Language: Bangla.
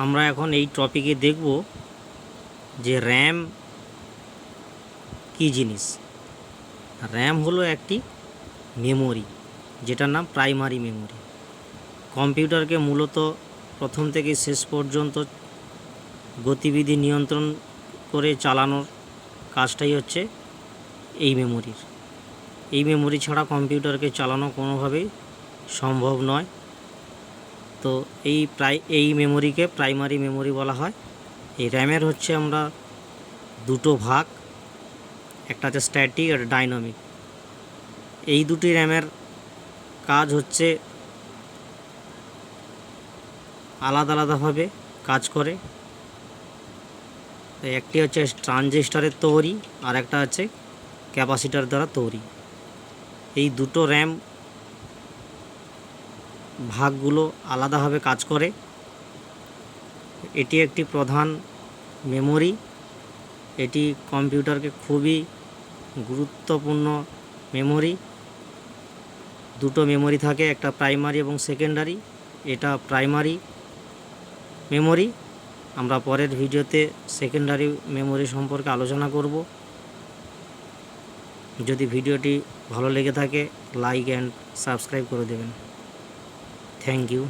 আমরা এখন এই টপিকে দেখব যে র্যাম কী জিনিস। র্যাম হলো একটি মেমোরি, যেটার নাম প্রাইমারি মেমোরি। কম্পিউটারকে মূলত প্রথম থেকে শেষ পর্যন্ত গতিবিধি নিয়ন্ত্রণ করে চালানোর কাজটাই হচ্ছে এই মেমোরির। এই মেমোরি ছাড়া কম্পিউটারকে চালানো কোনোভাবেই সম্ভব নয়। তো এই মেমোরিকে প্রাইমারি মেমোরি বলা হয়। এই র্যামের হচ্ছে আমরা দুটো ভাগ, একটা হচ্ছে স্ট্যাটিক আর ডাইনামিক। এই দুটি র্যামের কাজ হচ্ছে আলাদা আলাদাভাবে কাজ করে। একটি হচ্ছে ট্রানজিস্টরের তৈরি আর একটা হচ্ছে ক্যাপাসিটার দ্বারা তৈরি। এই দুটো র্যাম ভাগগুলো আলাদাভাবে কাজ করে। এটি একটি প্রধান মেমোরি। এটি কম্পিউটারকে খুবই গুরুত্বপূর্ণ মেমোরি। দুটো মেমোরি থাকে, একটা প্রাইমারি এবং সেকেন্ডারি। এটা প্রাইমারি মেমোরি। আমরা পরের ভিডিওতে সেকেন্ডারি মেমোরি সম্পর্কে আলোচনা করব। যদি ভিডিওটি ভালো লেগে থাকে লাইক অ্যান্ড সাবস্ক্রাইব করে দেবেন। Thank you.